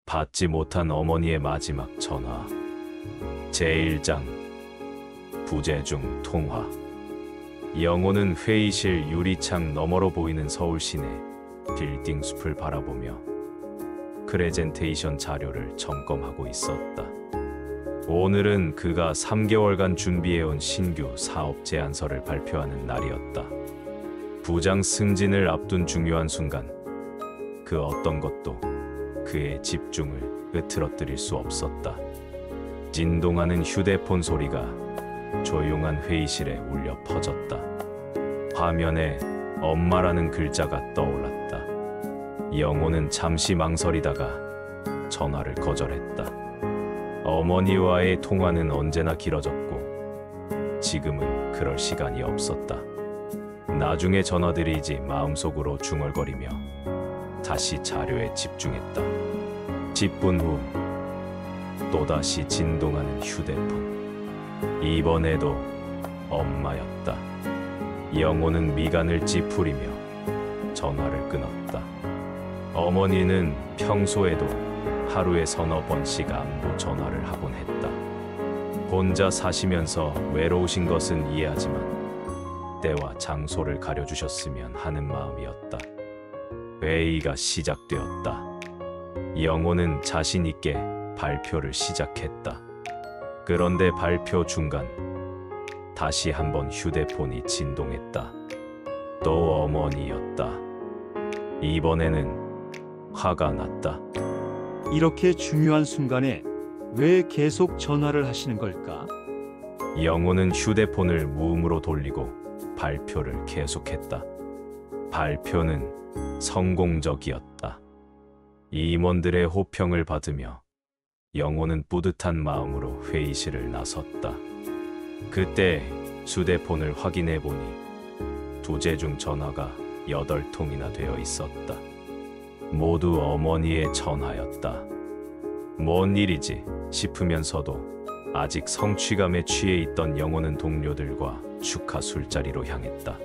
받지 못한 어머니의 마지막 전화. 제1장 부재중 통화. 영호는 회의실 유리창 너머로 보이는 서울 시내 빌딩 숲을 바라보며 프레젠테이션 자료를 점검하고 있었다. 오늘은 그가 3개월간 준비해온 신규 사업 제안서를 발표하는 날이었다. 부장 승진을 앞둔 중요한 순간, 그 어떤 것도 그의 집중을 흐트러뜨릴 수 없었다. 진동하는 휴대폰 소리가 조용한 회의실에 울려 퍼졌다. 화면에 엄마라는 글자가 떠올랐다. 영호는 잠시 망설이다가 전화를 거절했다. 어머니와의 통화는 언제나 길어졌고 지금은 그럴 시간이 없었다. 나중에 전화드리지 마음속으로 중얼거리며 다시 자료에 집중했다. 10분 후 또다시 진동하는 휴대폰. 이번에도 엄마였다. 영호는 미간을 찌푸리며 전화를 끊었다. 어머니는 평소에도 하루에 서너 번씩 안부 전화를 하곤 했다. 혼자 사시면서 외로우신 것은 이해하지만 때와 장소를 가려주셨으면 하는 마음이었다. 회의가 시작되었다. 영호는 자신 있게 발표를 시작했다. 그런데 발표 중간 다시 한번 휴대폰이 진동했다. 또 어머니였다. 이번에는 화가 났다. 이렇게 중요한 순간에 왜 계속 전화를 하시는 걸까? 영호는 휴대폰을 무음으로 돌리고 발표를 계속했다. 발표는 성공적이었다. 임원들의 호평을 받으며 영호는 뿌듯한 마음으로 회의실을 나섰다. 그때 휴대폰을 확인해 보니 부재중 전화가 8통이나 되어 있었다. 모두 어머니의 전화였다. 뭔 일이지 싶으면서도 아직 성취감에 취해 있던 영호는 동료들과 축하 술자리로 향했다.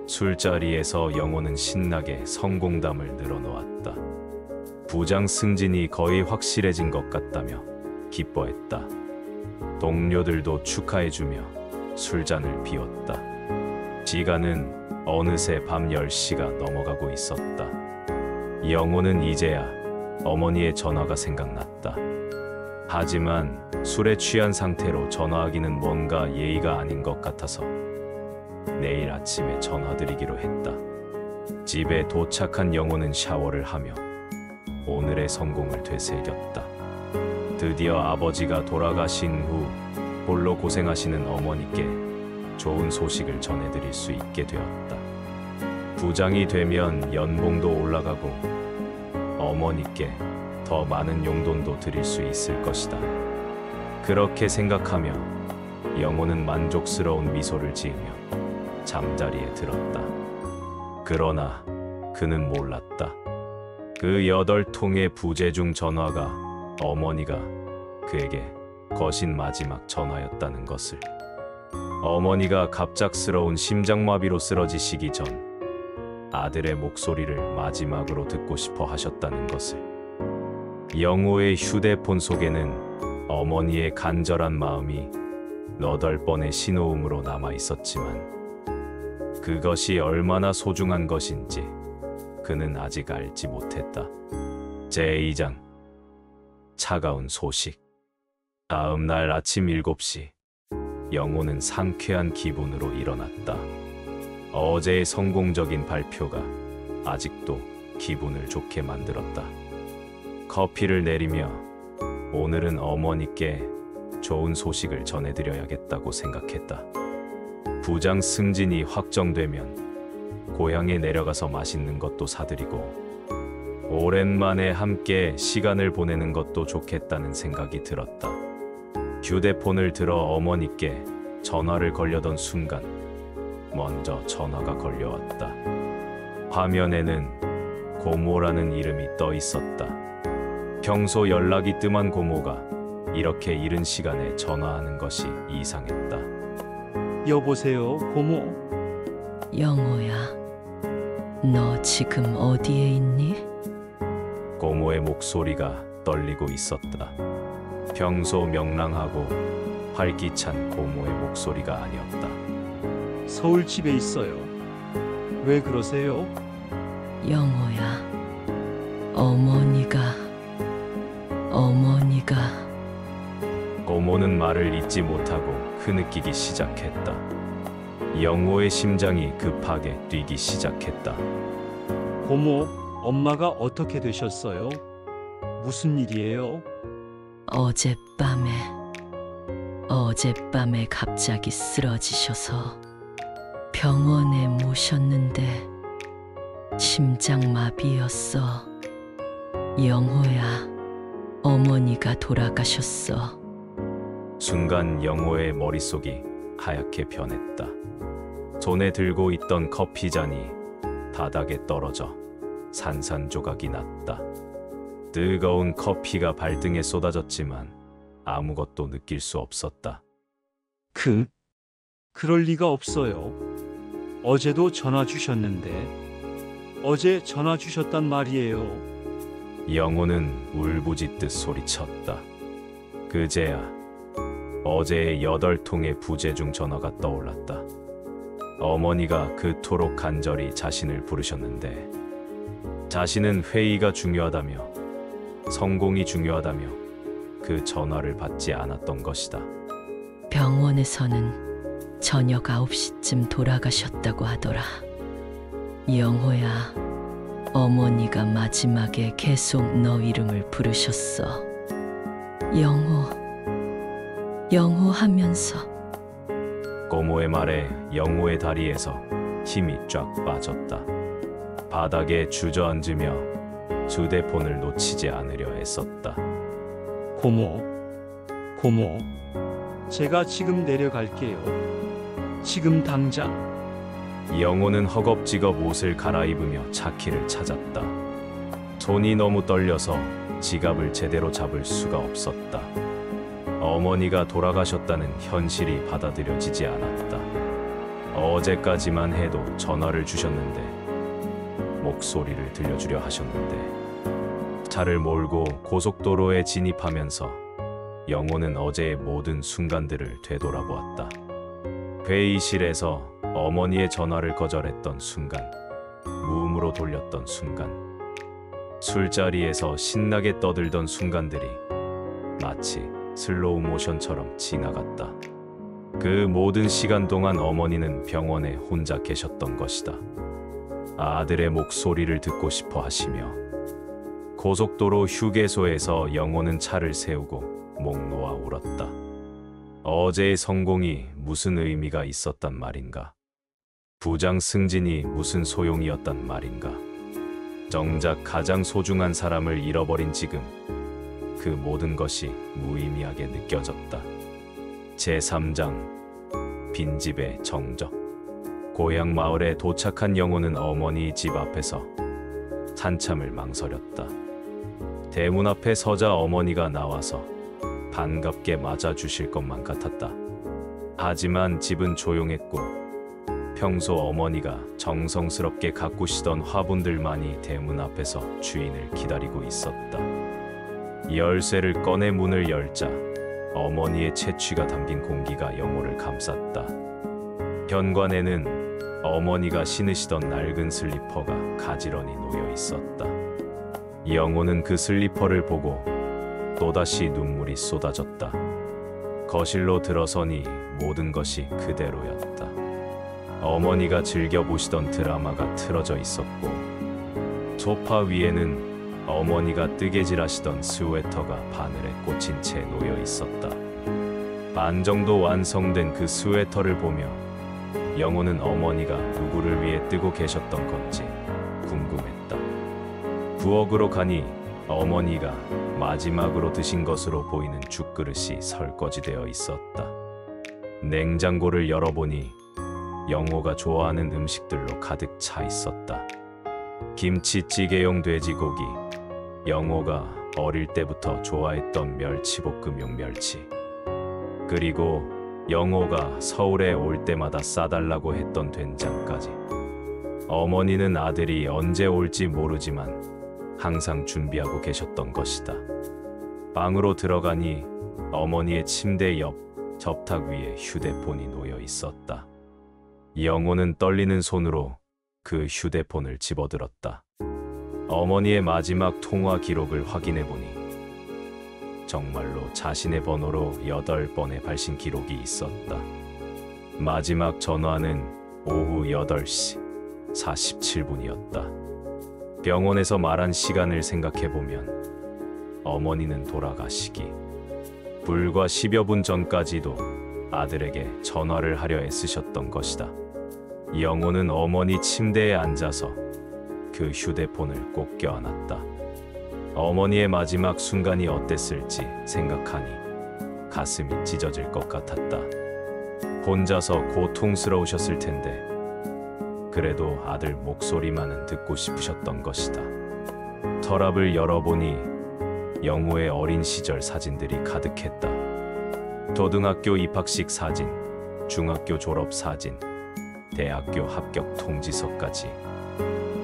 술자리에서 영호는 신나게 성공담을 늘어놓았다. 부장 승진이 거의 확실해진 것 같다며 기뻐했다. 동료들도 축하해주며 술잔을 비웠다. 시간은 어느새 밤 10시가 넘어가고 있었다. 영호는 이제야 어머니의 전화가 생각났다. 하지만 술에 취한 상태로 전화하기는 뭔가 예의가 아닌 것 같아서 내일 아침에 전화드리기로 했다. 집에 도착한 영호는 샤워를 하며 오늘의 성공을 되새겼다. 드디어 아버지가 돌아가신 후 홀로 고생하시는 어머니께 좋은 소식을 전해드릴 수 있게 되었다. 부장이 되면 연봉도 올라가고 어머니께 더 많은 용돈도 드릴 수 있을 것이다. 그렇게 생각하며 영호는 만족스러운 미소를 지으며 잠자리에 들었다. 그러나 그는 몰랐다. 그 8통의 부재중 전화가 어머니가 그에게 거신 마지막 전화였다는 것을. 어머니가 갑작스러운 심장마비로 쓰러지시기 전 아들의 목소리를 마지막으로 듣고 싶어 하셨다는 것을. 영호의 휴대폰 속에는 어머니의 간절한 마음이 8번의 신호음으로 남아 있었지만 그것이 얼마나 소중한 것인지 그는 아직 알지 못했다. 제2장 차가운 소식. 다음 날 아침 7시 영호는 상쾌한 기분으로 일어났다. 어제의 성공적인 발표가 아직도 기분을 좋게 만들었다. 커피를 내리며 오늘은 어머니께 좋은 소식을 전해드려야겠다고 생각했다. 부장 승진이 확정되면 고향에 내려가서 맛있는 것도 사드리고 오랜만에 함께 시간을 보내는 것도 좋겠다는 생각이 들었다. 휴대폰을 들어 어머니께 전화를 걸려던 순간 먼저 전화가 걸려왔다. 화면에는 고모라는 이름이 떠 있었다. 평소 연락이 뜸한 고모가 이렇게 이른 시간에 전화하는 것이 이상했다. 여보세요, 고모. 영호야, 너 지금 어디에 있니? 고모의 목소리가 떨리고 있었다. 평소 명랑하고 활기찬 고모의 목소리가 아니었다. 서울 집에 있어요. 왜 그러세요? 영호야, 어머니가 고모는 말을 잇지 못하고 흐느끼기 시작했다. 영호의 심장이 급하게 뛰기 시작했다. 고모, 엄마가 어떻게 되셨어요? 무슨 일이에요? 어젯밤에 갑자기 쓰러지셔서 병원에 모셨는데 심장마비였어. 영호야, 어머니가 돌아가셨어. 순간 영호의 머릿속이 하얗게 변했다. 손에 들고 있던 커피잔이 바닥에 떨어져 산산조각이 났다. 뜨거운 커피가 발등에 쏟아졌지만 아무것도 느낄 수 없었다. 그럴 리가 없어요. 어제도 전화 주셨는데. 어제 전화 주셨단 말이에요. 영호는 울부짖듯 소리쳤다. 그제야 어제의 8통의 부재중 전화가 떠올랐다. 어머니가 그토록 간절히 자신을 부르셨는데 자신은 회의가 중요하다며 성공이 중요하다며 그 전화를 받지 않았던 것이다. 병원에서는 저녁 9시쯤 돌아가셨다고 하더라. 영호야, 어머니가 마지막에 계속 너 이름을 부르셨어. 영호 하면서. 고모의 말에 영호의 다리에서 힘이 쫙 빠졌다. 바닥에 주저앉으며 휴대폰을 놓치지 않으려 애썼다. 고모, 제가 지금 내려갈게요. 지금 당장. 영호는 허겁지겁 옷을 갈아입으며 차키를 찾았다. 손이 너무 떨려서 지갑을 제대로 잡을 수가 없었다. 어머니가 돌아가셨다는 현실이 받아들여지지 않았다. 어제까지만 해도 전화를 주셨는데, 목소리를 들려주려 하셨는데, 차를 몰고 고속도로에 진입하면서 영호는 어제의 모든 순간들을 되돌아보았다. 회의실에서 어머니의 전화를 거절했던 순간, 무음으로 돌렸던 순간, 술자리에서 신나게 떠들던 순간들이 마치 슬로우 모션처럼 지나갔다. 그 모든 시간 동안 어머니는 병원에 혼자 계셨던 것이다. 아들의 목소리를 듣고 싶어 하시며 고속도로 휴게소에서 영호는 차를 세우고 목 놓아 울었다. 어제의 성공이 무슨 의미가 있었단 말인가? 부장 승진이 무슨 소용이었단 말인가? 정작 가장 소중한 사람을 잃어버린 지금 그 모든 것이 무의미하게 느껴졌다. 제3장 빈집의 정적. 고향 마을에 도착한 영호는 어머니 집 앞에서 한참을 망설였다. 대문 앞에 서자 어머니가 나와서 반갑게 맞아주실 것만 같았다. 하지만 집은 조용했고 평소 어머니가 정성스럽게 가꾸시던 화분들만이 대문 앞에서 주인을 기다리고 있었다. 열쇠를 꺼내 문을 열자 어머니의 채취가 담긴 공기가 영호를 감쌌다. 현관에는 어머니가 신으시던 낡은 슬리퍼가 가지런히 놓여 있었다. 영호는 그 슬리퍼를 보고 또다시 눈물이 쏟아졌다. 거실로 들어서니 모든 것이 그대로였다. 어머니가 즐겨보시던 드라마가 틀어져 있었고 소파 위에는 어머니가 뜨개질하시던 스웨터가 바늘에 꽂힌 채 놓여 있었다. 반 정도 완성된 그 스웨터를 보며 영호는 어머니가 누구를 위해 뜨고 계셨던 건지 궁금했다. 부엌으로 가니 어머니가 마지막으로 드신 것으로 보이는 죽그릇이 설거지되어 있었다. 냉장고를 열어보니 영호가 좋아하는 음식들로 가득 차 있었다. 김치찌개용 돼지고기, 영호가 어릴 때부터 좋아했던 멸치볶음용 멸치, 그리고 영호가 서울에 올 때마다 싸달라고 했던 된장까지. 어머니는 아들이 언제 올지 모르지만 항상 준비하고 계셨던 것이다. 방으로 들어가니 어머니의 침대 옆 접탁 위에 휴대폰이 놓여 있었다. 영호는 떨리는 손으로 그 휴대폰을 집어들었다. 어머니의 마지막 통화 기록을 확인해 보니 정말로 자신의 번호로 8번의 발신 기록이 있었다. 마지막 전화는 오후 8시 47분이었다. 병원에서 말한 시간을 생각해 보면 어머니는 돌아가시기 불과 10여 분 전까지도 아들에게 전화를 하려 애쓰셨던 것이다. 영호는 어머니 침대에 앉아서 그 휴대폰을 꼭 껴안았다. 어머니의 마지막 순간이 어땠을지 생각하니 가슴이 찢어질 것 같았다. 혼자서 고통스러우셨을 텐데 그래도 아들 목소리만은 듣고 싶으셨던 것이다. 서랍을 열어보니 영호의 어린 시절 사진들이 가득했다. 초등학교 입학식 사진, 중학교 졸업 사진, 대학교 합격 통지서까지.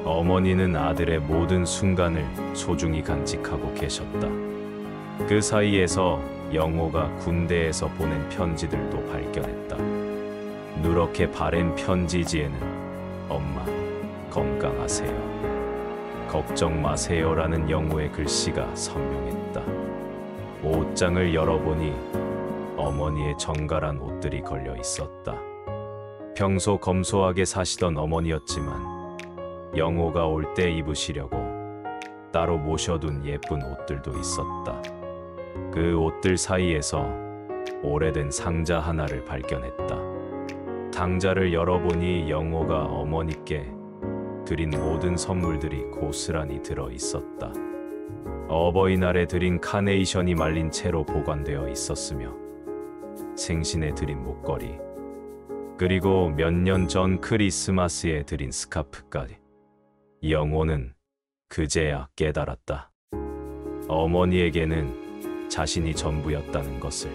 어머니는 아들의 모든 순간을 소중히 간직하고 계셨다. 그 사이에서 영호가 군대에서 보낸 편지들도 발견했다. 누렇게 바랜 편지지에는 엄마, 건강하세요. 걱정 마세요라는 영호의 글씨가 선명했다. 옷장을 열어보니 어머니의 정갈한 옷들이 걸려 있었다. 평소 검소하게 사시던 어머니였지만 영호가 올 때 입으시려고 따로 모셔둔 예쁜 옷들도 있었다. 그 옷들 사이에서 오래된 상자 하나를 발견했다. 상자를 열어보니 영호가 어머니께 드린 모든 선물들이 고스란히 들어 있었다. 어버이날에 드린 카네이션이 말린 채로 보관되어 있었으며 생신에 드린 목걸이, 그리고 몇 년 전 크리스마스에 드린 스카프까지. 영호는 그제야 깨달았다. 어머니에게는 자신이 전부였다는 것을.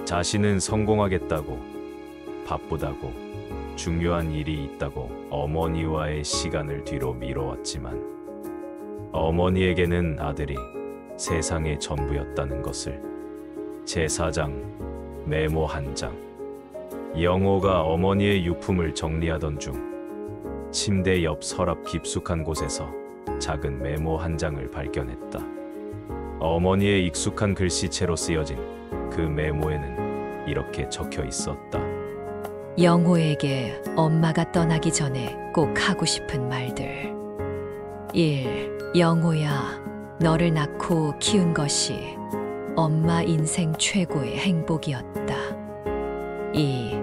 자신은 성공하겠다고, 바쁘다고, 중요한 일이 있다고 어머니와의 시간을 뒤로 미뤄왔지만 어머니에게는 아들이 세상의 전부였다는 것을. 제사장, 메모 한 장. 영호가 어머니의 유품을 정리하던 중 침대 옆 서랍 깊숙한 곳에서 작은 메모 한 장을 발견했다. 어머니의 익숙한 글씨체로 쓰여진 그 메모에는 이렇게 적혀 있었다. 영호에게 엄마가 떠나기 전에 꼭 하고 싶은 말들. 1. 영호야, 너를 낳고 키운 것이 엄마 인생 최고의 행복이었다. 2.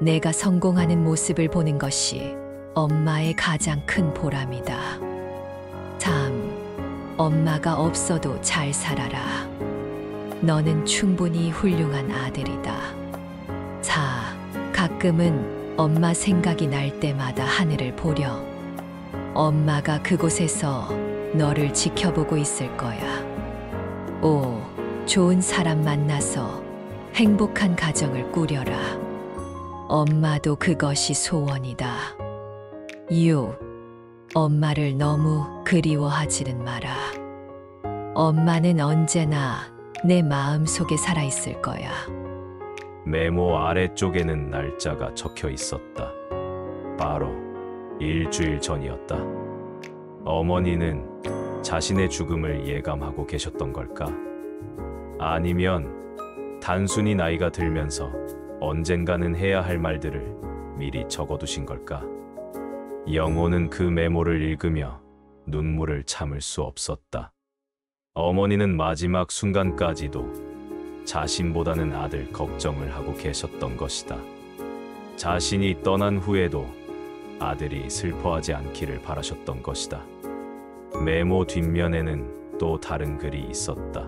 내가 성공하는 모습을 보는 것이 엄마의 가장 큰 보람이다. 3. 엄마가 없어도 잘 살아라. 너는 충분히 훌륭한 아들이다. 4. 가끔은 엄마 생각이 날 때마다 하늘을 보렴. 엄마가 그곳에서 너를 지켜보고 있을 거야. 5. 좋은 사람 만나서 행복한 가정을 꾸려라. 엄마도 그것이 소원이다. 6. 엄마를 너무 그리워하지는 마라. 엄마는 언제나 내 마음속에 살아있을 거야. 메모 아래쪽에는 날짜가 적혀 있었다. 바로 일주일 전이었다. 어머니는 자신의 죽음을 예감하고 계셨던 걸까? 아니면 단순히 나이가 들면서 언젠가는 해야 할 말들을 미리 적어두신 걸까? 영호는 그 메모를 읽으며 눈물을 참을 수 없었다. 어머니는 마지막 순간까지도 자신보다는 아들 걱정을 하고 계셨던 것이다. 자신이 떠난 후에도 아들이 슬퍼하지 않기를 바라셨던 것이다. 메모 뒷면에는 또 다른 글이 있었다.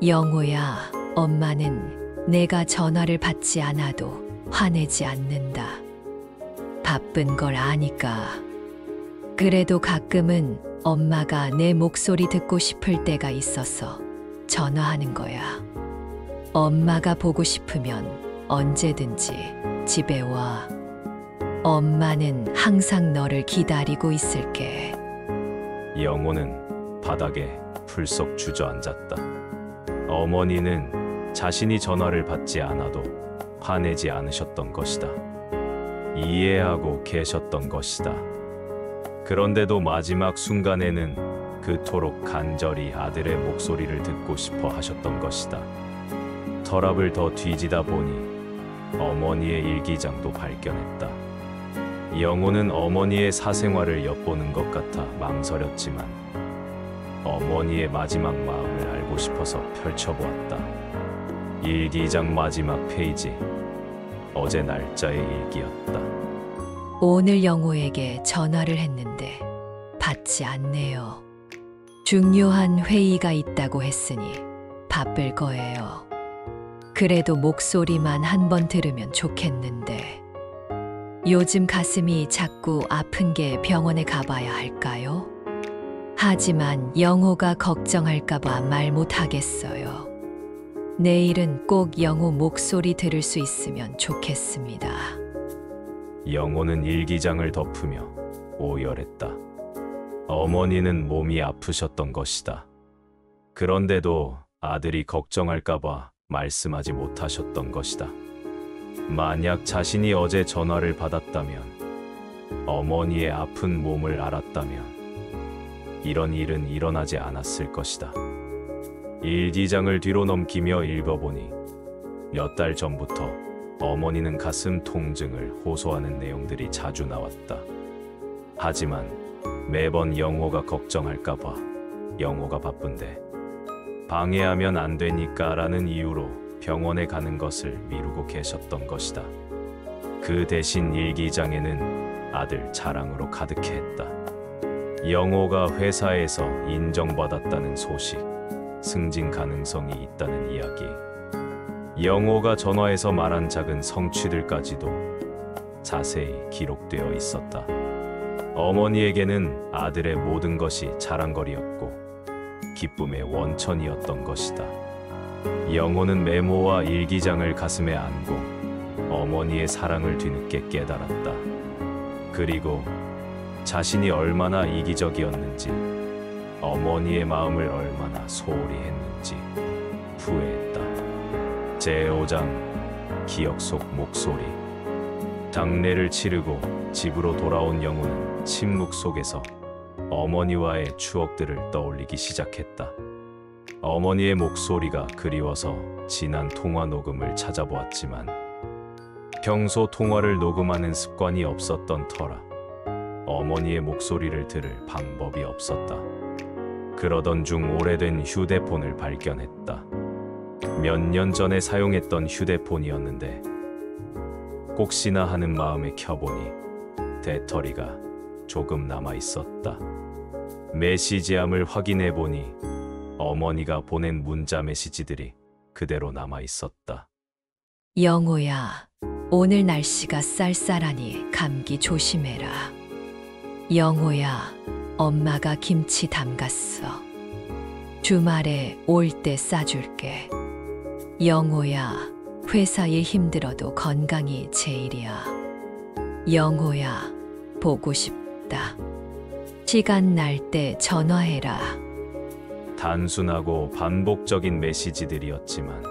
영호야, 엄마는 내가 전화를 받지 않아도 화내지 않는다. 바쁜 걸 아니까. 그래도 가끔은 엄마가 내 목소리 듣고 싶을 때가 있어서 전화하는 거야. 엄마가 보고 싶으면 언제든지 집에 와. 엄마는 항상 너를 기다리고 있을게. 영호는 바닥에 풀썩 주저앉았다. 어머니는 자신이 전화를 받지 않아도 화내지 않으셨던 것이다. 이해하고 계셨던 것이다. 그런데도 마지막 순간에는 그토록 간절히 아들의 목소리를 듣고 싶어 하셨던 것이다. 서랍을 더 뒤지다 보니 어머니의 일기장도 발견했다. 영호는 어머니의 사생활을 엿보는 것 같아 망설였지만 어머니의 마지막 마음을 알고 싶어서 펼쳐보았다. 일기장 마지막 페이지. 어제 날짜의 일기였다. 오늘 영호에게 전화를 했는데 받지 않네요. 중요한 회의가 있다고 했으니 바쁠 거예요. 그래도 목소리만 한 번 들으면 좋겠는데. 요즘 가슴이 자꾸 아픈 게 병원에 가봐야 할까요? 하지만 영호가 걱정할까봐 말 못하겠어요. 내일은 꼭 영호 목소리 들을 수 있으면 좋겠습니다. 영호는 일기장을 덮으며 오열했다. 어머니는 몸이 아프셨던 것이다. 그런데도 아들이 걱정할까봐 말씀하지 못하셨던 것이다. 만약 자신이 어제 전화를 받았다면, 어머니의 아픈 몸을 알았다면 이런 일은 일어나지 않았을 것이다. 일기장을 뒤로 넘기며 읽어보니 몇 달 전부터 어머니는 가슴 통증을 호소하는 내용들이 자주 나왔다. 하지만 매번 영호가 걱정할까봐 영호가 바쁜데 방해하면 안 되니까 라는 이유로 병원에 가는 것을 미루고 계셨던 것이다. 그 대신 일기장에는 아들 자랑으로 가득했다. 영호가 회사에서 인정받았다는 소식, 승진 가능성이 있다는 이야기, 영호가 전화해서 말한 작은 성취들까지도 자세히 기록되어 있었다. 어머니에게는 아들의 모든 것이 자랑거리였고 기쁨의 원천이었던 것이다. 영호는 메모와 일기장을 가슴에 안고 어머니의 사랑을 뒤늦게 깨달았다. 그리고 자신이 얼마나 이기적이었는지, 어머니의 마음을 얼마나 소홀히 했는지 후회했다. 제5장 기억 속 목소리. 장례를 치르고 집으로 돌아온 영호는 침묵 속에서 어머니와의 추억들을 떠올리기 시작했다. 어머니의 목소리가 그리워서 지난 통화 녹음을 찾아보았지만 평소 통화를 녹음하는 습관이 없었던 터라 어머니의 목소리를 들을 방법이 없었다. 그러던 중 오래된 휴대폰을 발견했다. 몇 년 전에 사용했던 휴대폰이었는데 혹시나 하는 마음에 켜보니 배터리가 조금 남아 있었다. 메시지함을 확인해 보니 어머니가 보낸 문자 메시지들이 그대로 남아 있었다. 영호야, 오늘 날씨가 쌀쌀하니 감기 조심해라. 영호야, 엄마가 김치 담갔어. 주말에 올 때 싸줄게. 영호야, 회사 일 힘들어도 건강이 제일이야. 영호야, 보고 싶다. 시간 날 때 전화해라. 단순하고 반복적인 메시지들이었지만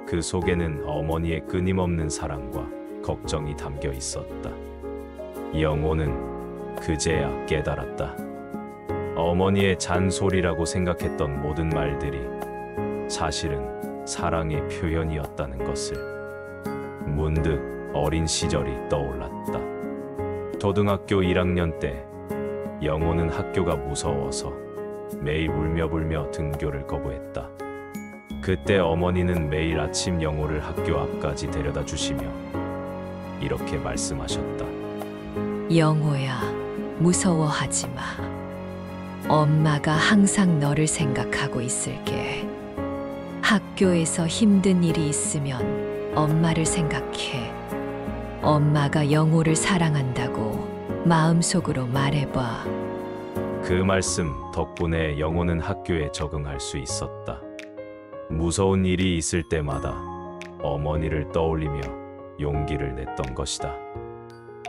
그 속에는 어머니의 끊임없는 사랑과 걱정이 담겨 있었다. 영호는 그제야 깨달았다. 어머니의 잔소리라고 생각했던 모든 말들이 사실은 사랑의 표현이었다는 것을. 문득 어린 시절이 떠올랐다. 초등학교 1학년 때 영호는 학교가 무서워서 매일 울며불며 등교를 거부했다. 그때 어머니는 매일 아침 영호를 학교 앞까지 데려다 주시며 이렇게 말씀하셨다. 영호야, 무서워하지 마. 엄마가 항상 너를 생각하고 있을게. 학교에서 힘든 일이 있으면 엄마를 생각해. 엄마가 영호를 사랑한다고 마음속으로 말해봐. 그 말씀 덕분에 영호는 학교에 적응할 수 있었다. 무서운 일이 있을 때마다 어머니를 떠올리며 용기를 냈던 것이다.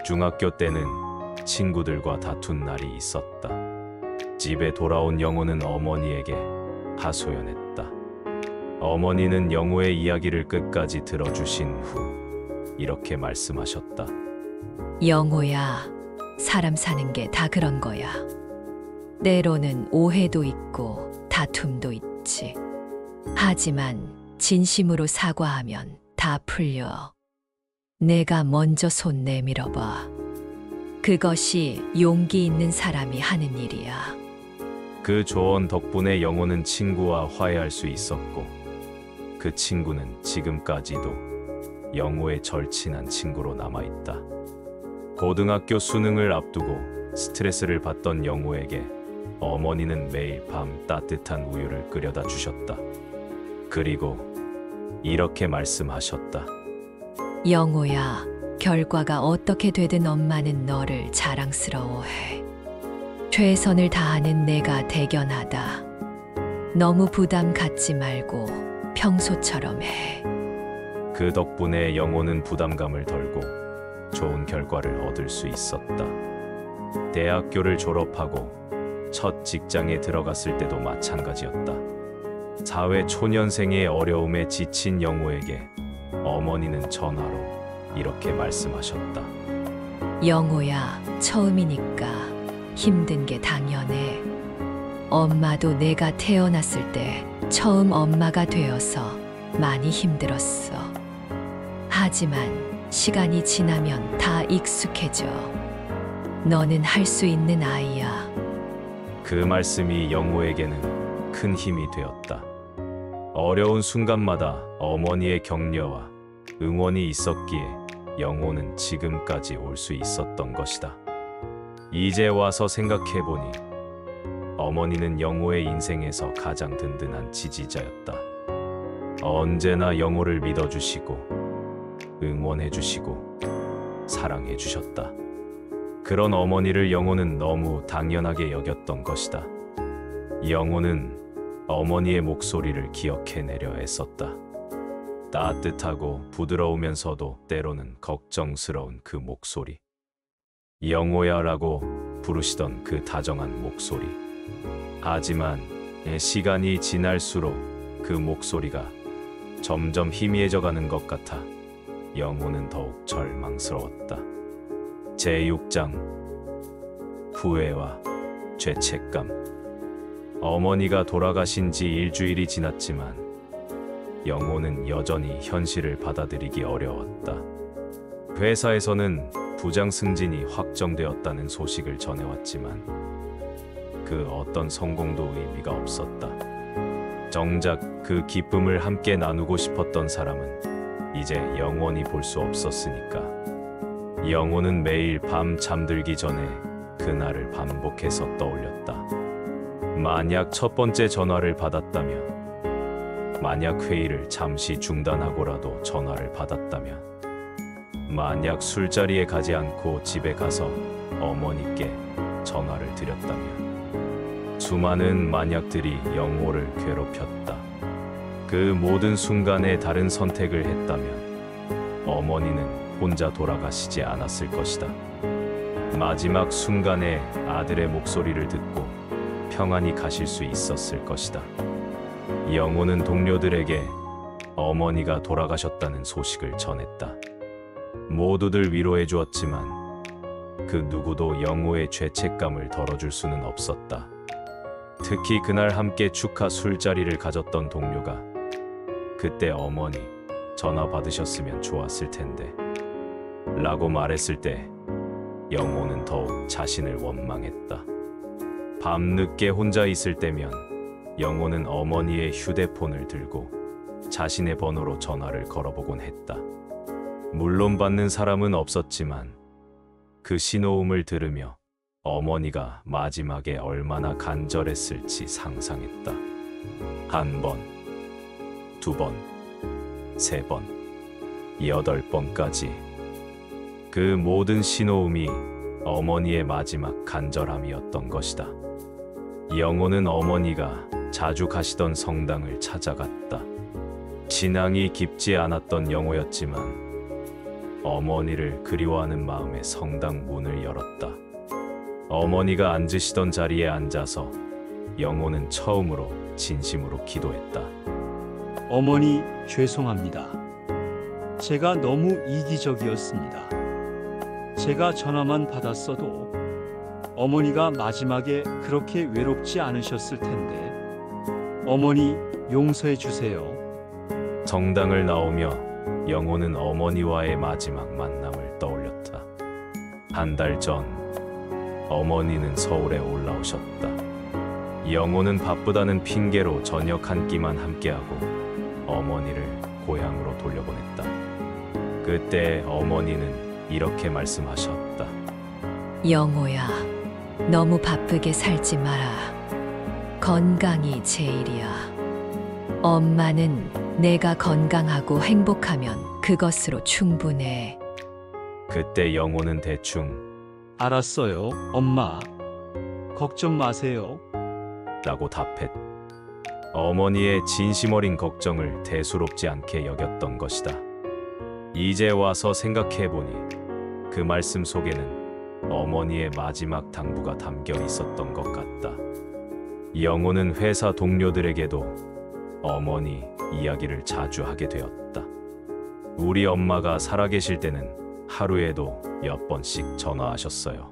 중학교 때는 친구들과 다툰 날이 있었다. 집에 돌아온 영호는 어머니에게 하소연했다. 어머니는 영호의 이야기를 끝까지 들어주신 후 이렇게 말씀하셨다. 영호야, 사람 사는 게 다 그런 거야. 때로는 오해도 있고 다툼도 있지. 하지만 진심으로 사과하면 다 풀려. 내가 먼저 손 내밀어 봐. 그것이 용기 있는 사람이 하는 일이야. 그 조언 덕분에 영호는 친구와 화해할 수 있었고, 그 친구는 지금까지도 영호의 절친한 친구로 남아있다. 고등학교 수능을 앞두고 스트레스를 받던 영호에게 어머니는 매일 밤 따뜻한 우유를 끓여다 주셨다. 그리고 이렇게 말씀하셨다. 영호야, 결과가 어떻게 되든 엄마는 너를 자랑스러워해. 최선을 다하는 내가 대견하다. 너무 부담 갖지 말고 평소처럼 해. 그 덕분에 영호는 부담감을 덜고 좋은 결과를 얻을 수 있었다. 대학교를 졸업하고 첫 직장에 들어갔을 때도 마찬가지였다. 사회 초년생의 어려움에 지친 영호에게 어머니는 전화로 이렇게 말씀하셨다. 영호야, 처음이니까 힘든 게 당연해. 엄마도 내가 태어났을 때 처음 엄마가 되어서 많이 힘들었어. 하지만 시간이 지나면 다 익숙해져. 너는 할 수 있는 아이야. 그 말씀이 영호에게는 큰 힘이 되었다. 어려운 순간마다 어머니의 격려와 응원이 있었기에 영호는 지금까지 올 수 있었던 것이다. 이제 와서 생각해보니 어머니는 영호의 인생에서 가장 든든한 지지자였다. 언제나 영호를 믿어주시고 응원해주시고 사랑해주셨다. 그런 어머니를 영호는 너무 당연하게 여겼던 것이다. 영호는 어머니의 목소리를 기억해내려 애썼다. 따뜻하고 부드러우면서도 때로는 걱정스러운 그 목소리. 영호야라고 부르시던 그 다정한 목소리. 하지만 시간이 지날수록 그 목소리가 점점 희미해져가는 것 같아 영호는 더욱 절망스러웠다. 제6장 후회와 죄책감. 어머니가 돌아가신 지 일주일이 지났지만 영호는 여전히 현실을 받아들이기 어려웠다. 회사에서는 부장 승진이 확정되었다는 소식을 전해왔지만 그 어떤 성공도 의미가 없었다. 정작 그 기쁨을 함께 나누고 싶었던 사람은 이제 영원히 볼 수 없었으니까. 영호는 매일 밤 잠들기 전에 그날을 반복해서 떠올렸다. 만약 첫 번째 전화를 받았다면, 만약 회의를 잠시 중단하고라도 전화를 받았다면, 만약 술자리에 가지 않고 집에 가서 어머니께 전화를 드렸다면, 수많은 만약들이 영호를 괴롭혔다. 그 모든 순간에 다른 선택을 했다면 어머니는 혼자 돌아가시지 않았을 것이다. 마지막 순간에 아들의 목소리를 듣고 평안히 가실 수 있었을 것이다. 영호는 동료들에게 어머니가 돌아가셨다는 소식을 전했다. 모두들 위로해 주었지만 그 누구도 영호의 죄책감을 덜어줄 수는 없었다. 특히 그날 함께 축하 술자리를 가졌던 동료가 그때 어머니 전화 받으셨으면 좋았을 텐데 라고 말했을 때 영호는 더욱 자신을 원망했다. 밤늦게 혼자 있을 때면 영호는 어머니의 휴대폰을 들고 자신의 번호로 전화를 걸어보곤 했다. 물론 받는 사람은 없었지만 그 신호음을 들으며 어머니가 마지막에 얼마나 간절했을지 상상했다. 한 번, 두 번, 세 번, 8번까지. 그 모든 신호음이 어머니의 마지막 간절함이었던 것이다. 영호는 어머니가 자주 가시던 성당을 찾아갔다. 신앙이 깊지 않았던 영호였지만 어머니를 그리워하는 마음에 성당 문을 열었다. 어머니가 앉으시던 자리에 앉아서 영호는 처음으로 진심으로 기도했다. 어머니, 죄송합니다. 제가 너무 이기적이었습니다. 제가 전화만 받았어도 어머니가 마지막에 그렇게 외롭지 않으셨을 텐데. 어머니, 용서해 주세요. 정당을 나오며 영호는 어머니와의 마지막 만남을 떠올렸다. 한 달 전 어머니는 서울에 올라오셨다. 영호는 바쁘다는 핑계로 저녁 한 끼만 함께하고 어머니를 고향으로 돌려보냈다. 그때 어머니는 이렇게 말씀하셨다. 영호야, 너무 바쁘게 살지 마라. 건강이 제일이야. 엄마는 내가 건강하고 행복하면 그것으로 충분해. 그때 영호는 대충 알았어요, 엄마. 걱정 마세요. 라고 답했다. 어머니의 진심 어린 걱정을 대수롭지 않게 여겼던 것이다. 이제 와서 생각해보니 그 말씀 속에는 어머니의 마지막 당부가 담겨 있었던 것 같다. 영호는 회사 동료들에게도 어머니 이야기를 자주 하게 되었다. 우리 엄마가 살아계실 때는 하루에도 몇 번씩 전화하셨어요.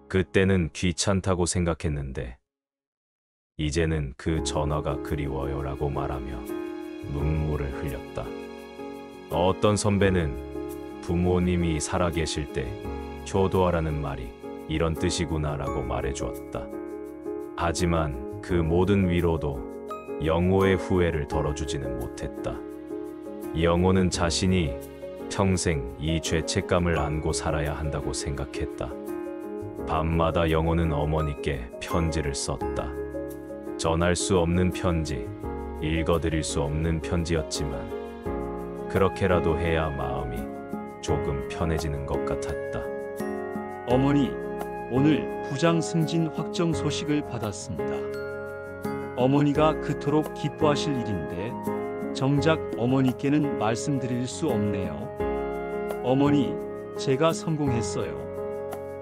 그때는 귀찮다고 생각했는데 이제는 그 전화가 그리워요라고 말하며 눈물을 흘렸다. 어떤 선배는 부모님이 살아계실 때 효도하라는 말이 이런 뜻이구나라고 말해주었다. 하지만 그 모든 위로도 영호의 후회를 덜어주지는 못했다. 영호는 자신이 평생 이 죄책감을 안고 살아야 한다고 생각했다. 밤마다 영호는 어머니께 편지를 썼다. 전할 수 없는 편지, 읽어드릴 수 없는 편지였지만 그렇게라도 해야 마음이 조금 편해지는 것 같았다. 어머니, 오늘 부장 승진 확정 소식을 받았습니다. 어머니가 그토록 기뻐하실 일인데 정작 어머니께는 말씀드릴 수 없네요. 어머니, 제가 성공했어요.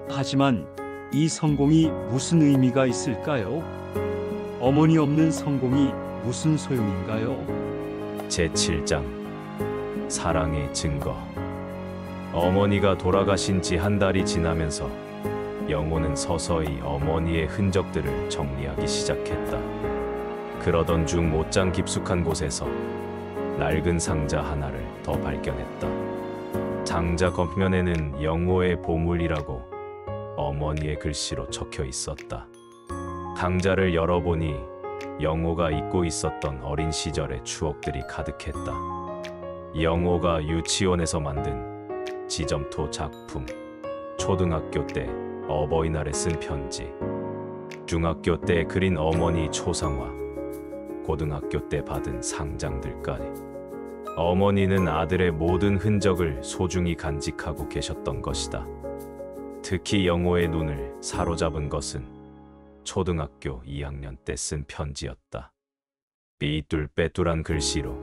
하지만 이 성공이 무슨 의미가 있을까요? 어머니 없는 성공이 무슨 소용인가요? 제7장 사랑의 증거. 어머니가 돌아가신 지 한 달이 지나면서 영호는 서서히 어머니의 흔적들을 정리하기 시작했다. 그러던 중 옷장 깊숙한 곳에서 낡은 상자 하나를 더 발견했다. 상자 겉면에는 영호의 보물이라고 어머니의 글씨로 적혀 있었다. 상자를 열어보니 영호가 잊고 있었던 어린 시절의 추억들이 가득했다. 영호가 유치원에서 만든 지점토 작품, 초등학교 때 어버이날에 쓴 편지, 중학교 때 그린 어머니 초상화, 고등학교 때 받은 상장들까지. 어머니는 아들의 모든 흔적을 소중히 간직하고 계셨던 것이다. 특히 영호의 눈을 사로잡은 것은 초등학교 2학년 때 쓴 편지였다. 삐뚤빼뚤한 글씨로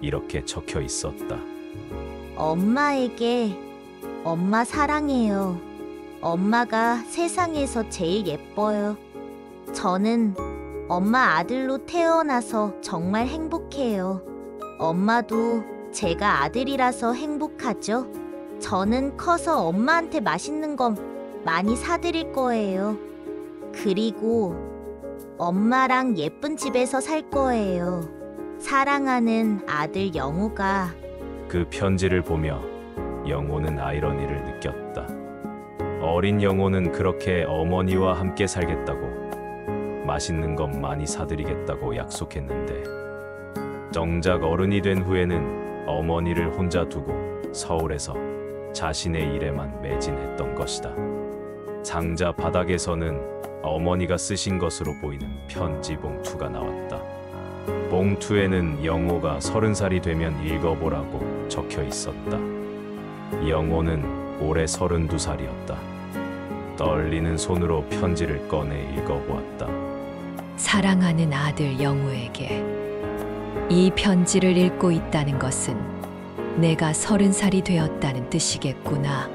이렇게 적혀 있었다. 엄마에게 엄마 사랑해요. 엄마가 세상에서 제일 예뻐요. 저는 엄마 아들로 태어나서 정말 행복해요. 엄마도 제가 아들이라서 행복하죠. 저는 커서 엄마한테 맛있는 거 많이 사드릴 거예요. 그리고 엄마랑 예쁜 집에서 살 거예요. 사랑하는 아들 영호가. 그 편지를 보며 영호는 아이러니를 느꼈다. 어린 영호는 그렇게 어머니와 함께 살겠다고, 맛있는 것 많이 사드리겠다고 약속했는데 정작 어른이 된 후에는 어머니를 혼자 두고 서울에서 자신의 일에만 매진했던 것이다. 상자 바닥에서는 어머니가 쓰신 것으로 보이는 편지 봉투가 나왔다. 봉투에는 영호가 30살이 되면 읽어보라고 적혀 있었다. 영호는 올해 32살이었다. 떨리는 손으로 편지를 꺼내 읽어보았다. 사랑하는 아들 영호에게 이 편지를 읽고 있다는 것은 내가 30살이 되었다는 뜻이겠구나.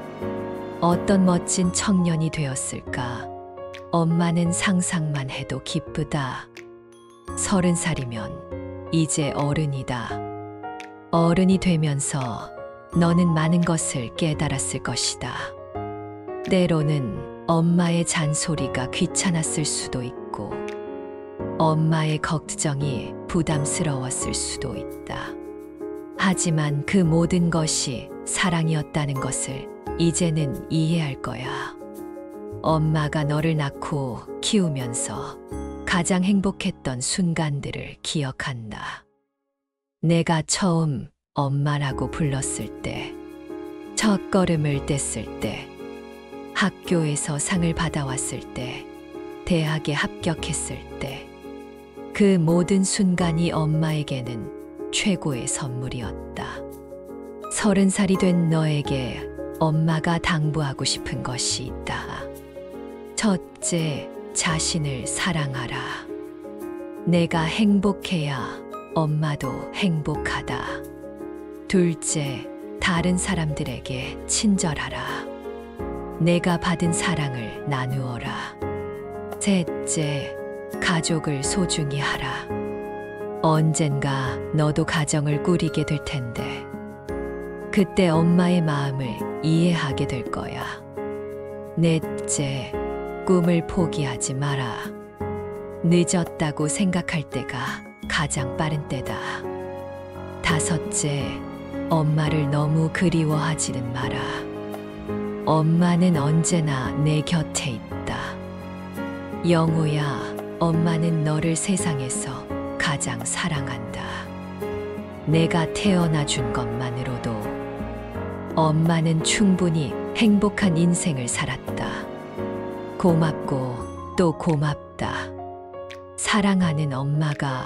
어떤 멋진 청년이 되었을까. 엄마는 상상만 해도 기쁘다. 30살이면 이제 어른이다. 어른이 되면서 너는 많은 것을 깨달았을 것이다. 때로는 엄마의 잔소리가 귀찮았을 수도 있고, 엄마의 걱정이 부담스러웠을 수도 있다. 하지만 그 모든 것이 사랑이었다는 것을 이제는 이해할 거야. 엄마가 너를 낳고 키우면서 가장 행복했던 순간들을 기억한다. 내가 처음 엄마라고 불렀을 때, 첫 걸음을 뗐을 때, 학교에서 상을 받아왔을 때, 대학에 합격했을 때, 그 모든 순간이 엄마에게는 최고의 선물이었다. 30살이 된 너에게 엄마가 당부하고 싶은 것이 있다. 첫째, 자신을 사랑하라. 내가 행복해야 엄마도 행복하다. 둘째, 다른 사람들에게 친절하라. 내가 받은 사랑을 나누어라. 셋째, 가족을 소중히 하라. 언젠가 너도 가정을 꾸리게 될 텐데, 그때 엄마의 마음을 이해하게 될 거야. 넷째, 꿈을 포기하지 마라. 늦었다고 생각할 때가 가장 빠른 때다. 다섯째, 엄마를 너무 그리워하지는 마라. 엄마는 언제나 내 곁에 있다. 영우야, 엄마는 너를 세상에서 가장 사랑한다. 내가 태어나 준 것만으로도 엄마는 충분히 행복한 인생을 살았다. 고맙고 또 고맙다. 사랑하는 엄마가.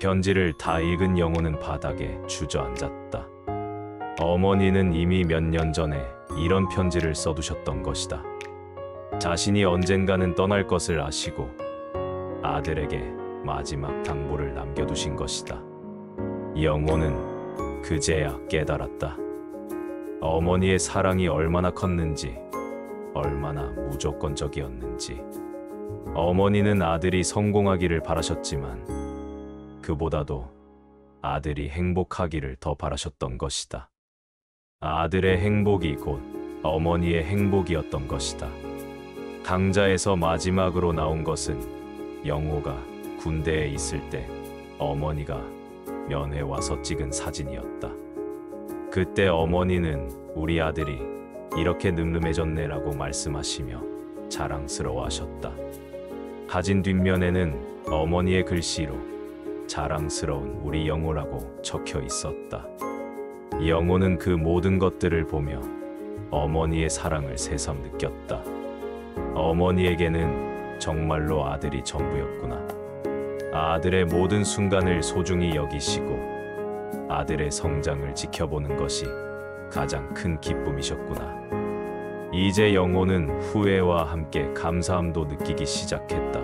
편지를 다 읽은 영호는 바닥에 주저앉았다. 어머니는 이미 몇 년 전에 이런 편지를 써두셨던 것이다. 자신이 언젠가는 떠날 것을 아시고 아들에게 마지막 당부를 남겨두신 것이다. 영호는 그제야 깨달았다. 어머니의 사랑이 얼마나 컸는지, 얼마나 무조건적이었는지. 어머니는 아들이 성공하기를 바라셨지만 그보다도 아들이 행복하기를 더 바라셨던 것이다. 아들의 행복이 곧 어머니의 행복이었던 것이다. 강자에서 마지막으로 나온 것은 영호가 군대에 있을 때 어머니가 면회 와서 찍은 사진이었다. 그때 어머니는 우리 아들이 이렇게 늠름해졌네라고 말씀하시며 자랑스러워하셨다. 사진 뒷면에는 어머니의 글씨로 자랑스러운 우리 영호라고 적혀 있었다. 영호는 그 모든 것들을 보며 어머니의 사랑을 새삼 느꼈다. 어머니에게는 정말로 아들이 전부였구나. 아들의 모든 순간을 소중히 여기시고 아들의 성장을 지켜보는 것이 가장 큰 기쁨이셨구나. 이제 영호는 후회와 함께 감사함도 느끼기 시작했다.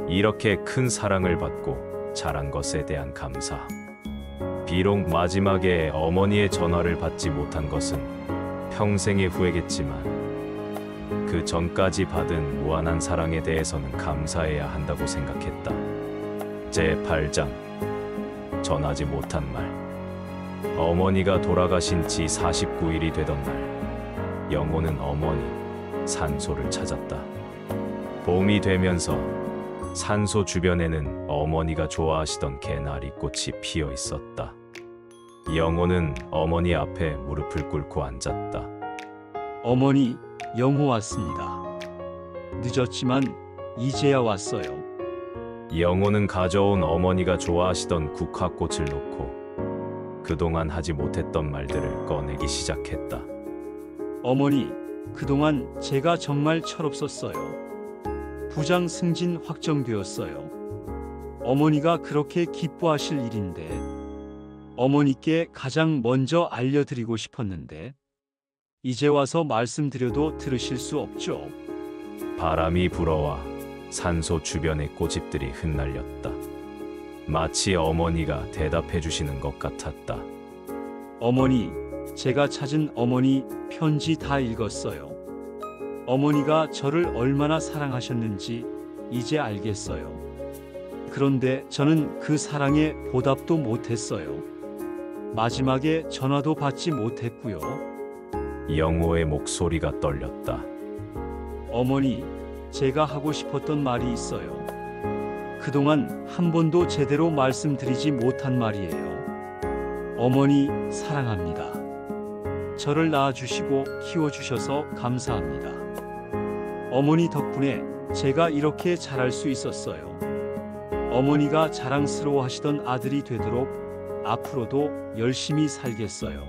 이렇게 큰 사랑을 받고 자란 것에 대한 감사. 비록 마지막에 어머니의 전화를 받지 못한 것은 평생의 후회겠지만 그 전까지 받은 무한한 사랑에 대해서는 감사해야 한다고 생각했다. 제8장 전하지 못한 말. 어머니가 돌아가신 지 49일이 되던 날, 영호는 어머니 산소를 찾았다. 봄이 되면서 산소 주변에는 어머니가 좋아하시던 개나리 꽃이 피어 있었다. 영호는 어머니 앞에 무릎을 꿇고 앉았다. 어머니, 영호 왔습니다. 늦었지만 이제야 왔어요. 영호는 가져온 어머니가 좋아하시던 국화꽃을 놓고 그동안 하지 못했던 말들을 꺼내기 시작했다. 어머니, 그동안 제가 정말 철없었어요. 부장 승진 확정되었어요. 어머니가 그렇게 기뻐하실 일인데 어머니께 가장 먼저 알려드리고 싶었는데 이제 와서 말씀드려도 들으실 수 없죠. 바람이 불어와 산소 주변의 꽃잎들이 흩날렸다. 마치 어머니가 대답해 주시는 것 같았다. 어머니, 제가 찾은 어머니 편지 다 읽었어요. 어머니가 저를 얼마나 사랑하셨는지 이제 알겠어요. 그런데 저는 그 사랑에 보답도 못했어요. 마지막에 전화도 받지 못했고요. 영호의 목소리가 떨렸다. 어머니, 제가 하고 싶었던 말이 있어요. 그동안 한 번도 제대로 말씀드리지 못한 말이에요. 어머니, 사랑합니다. 저를 낳아주시고 키워주셔서 감사합니다. 어머니 덕분에 제가 이렇게 자랄 수 있었어요. 어머니가 자랑스러워 하시던 아들이 되도록 앞으로도 열심히 살겠어요.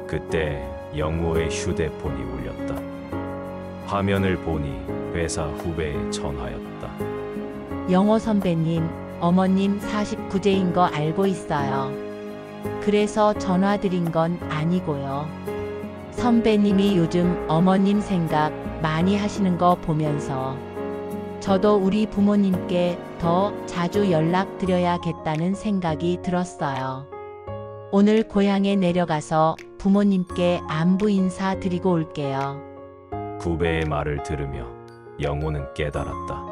그때 영호의 휴대폰이 울렸다. 화면을 보니 회사 후배의 전화였다. 영호 선배님, 어머님 49제인 거 알고 있어요. 그래서 전화드린 건 아니고요. 선배님이 요즘 어머님 생각 많이 하시는 거 보면서 저도 우리 부모님께 더 자주 연락드려야겠다는 생각이 들었어요. 오늘 고향에 내려가서 부모님께 안부 인사 드리고 올게요. 후배의 말을 들으며 영호는 깨달았다.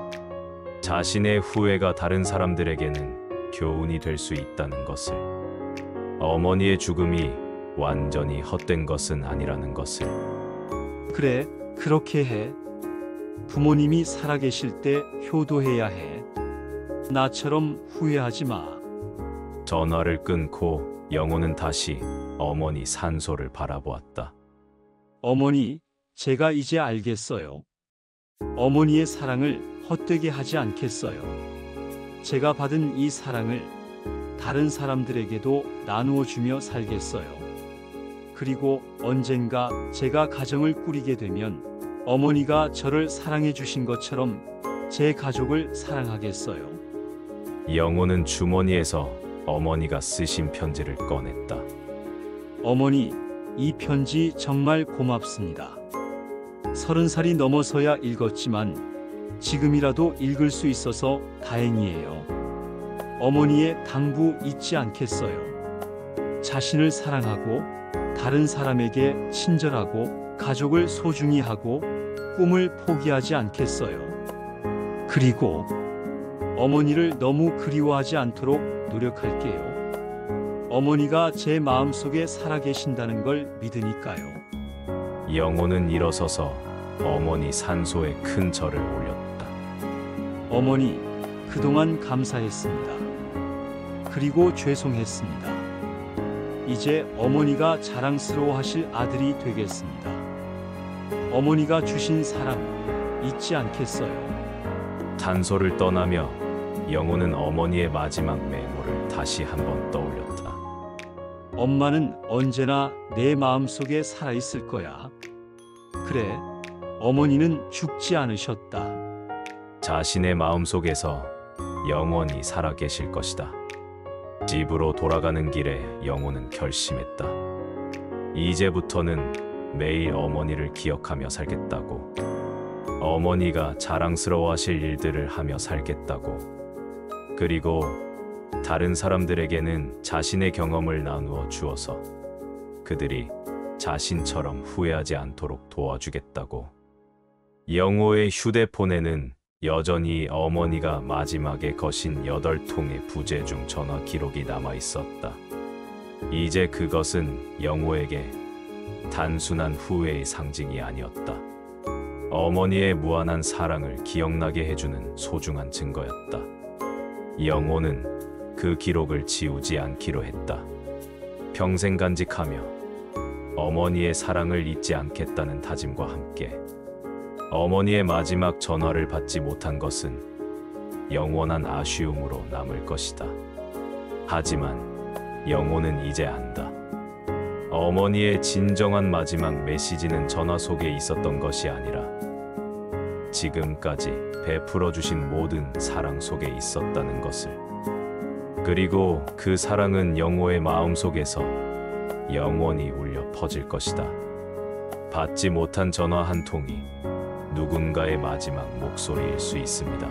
자신의 후회가 다른 사람들에게는 교훈이 될 수 있다는 것을. 어머니의 죽음이 완전히 헛된 것은 아니라는 것을. 그래, 그렇게 해. 부모님이 살아계실 때 효도해야 해. 나처럼 후회하지 마. 전화를 끊고 영호는 다시 어머니 산소를 바라보았다. 어머니, 제가 이제 알겠어요. 어머니의 사랑을 헛되게 하지 않겠어요. 제가 받은 이 사랑을 다른 사람들에게도 나누어 주며 살겠어요. 그리고 언젠가 제가 가정을 꾸리게 되면 어머니가 저를 사랑해 주신 것처럼 제 가족을 사랑하겠어요. 영호는 주머니에서 어머니가 쓰신 편지를 꺼냈다. 어머니, 이 편지 정말 고맙습니다. 30살이 넘어서야 읽었지만 지금이라도 읽을 수 있어서 다행이에요. 어머니의 당부 잊지 않겠어요. 자신을 사랑하고 다른 사람에게 친절하고 가족을 소중히 하고 꿈을 포기하지 않겠어요. 그리고 어머니를 너무 그리워하지 않도록 노력할게요. 어머니가 제 마음속에 살아계신다는 걸 믿으니까요. 영호는 일어서서 어머니 산소에 큰 절을 올렸다. 어머니, 그동안 감사했습니다. 그리고 죄송했습니다. 이제 어머니가 자랑스러워하실 아들이 되겠습니다. 어머니가 주신 사랑 잊지 않겠어요. 산소를 떠나며 영호는 어머니의 마지막 메모를 다시 한번 떠올렸다. 엄마는 언제나 내 마음속에 살아있을 거야. 그래, 어머니는 죽지 않으셨다. 자신의 마음속에서 영원히 살아계실 것이다. 집으로 돌아가는 길에 영호는 결심했다. 이제부터는 매일 어머니를 기억하며 살겠다고. 어머니가 자랑스러워하실 일들을 하며 살겠다고. 그리고 다른 사람들에게는 자신의 경험을 나누어 주어서 그들이 자신처럼 후회하지 않도록 도와주겠다고. 영호의 휴대폰에는 여전히 어머니가 마지막에 거신 8통의 부재 중 전화 기록이 남아 있었다. 이제 그것은 영호에게 단순한 후회의 상징이 아니었다. 어머니의 무한한 사랑을 기억나게 해주는 소중한 증거였다. 영호는 그 기록을 지우지 않기로 했다. 평생 간직하며 어머니의 사랑을 잊지 않겠다는 다짐과 함께 어머니의 마지막 전화를 받지 못한 것은 영원한 아쉬움으로 남을 것이다. 하지만 영호는 이제 안다. 어머니의 진정한 마지막 메시지는 전화 속에 있었던 것이 아니라 지금까지 베풀어 주신 모든 사랑 속에 있었다는 것을. 그리고 그 사랑은 영호의 마음속에서 영원히 울려 퍼질 것이다. 받지 못한 전화 한 통이 누군가의 마지막 목소리일 수 있습니다.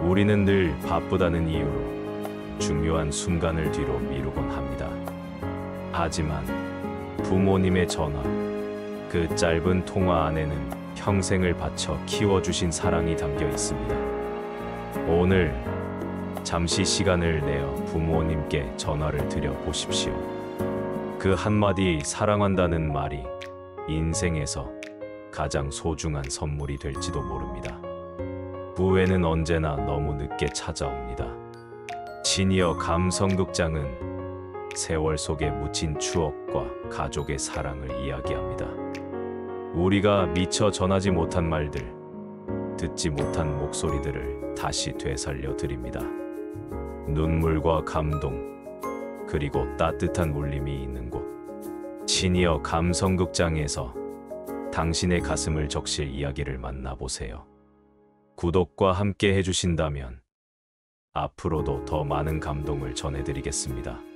우리는 늘 바쁘다는 이유로 중요한 순간을 뒤로 미루곤 합니다. 하지만 부모님의 전화, 그 짧은 통화 안에는 평생을 바쳐 키워주신 사랑이 담겨 있습니다. 오늘 잠시 시간을 내어 부모님께 전화를 드려 보십시오. 그 한마디 사랑한다는 말이 인생에서 가장 소중한 선물이 될지도 모릅니다. 후회는 언제나 너무 늦게 찾아옵니다. 시니어 감성극장은 세월 속에 묻힌 추억과 가족의 사랑을 이야기합니다. 우리가 미처 전하지 못한 말들, 듣지 못한 목소리들을 다시 되살려 드립니다. 눈물과 감동, 그리고 따뜻한 울림이 있는 곳. 시니어 감성극장에서 당신의 가슴을 적실 이야기를 만나보세요. 구독과 함께 해주신다면 앞으로도 더 많은 감동을 전해드리겠습니다.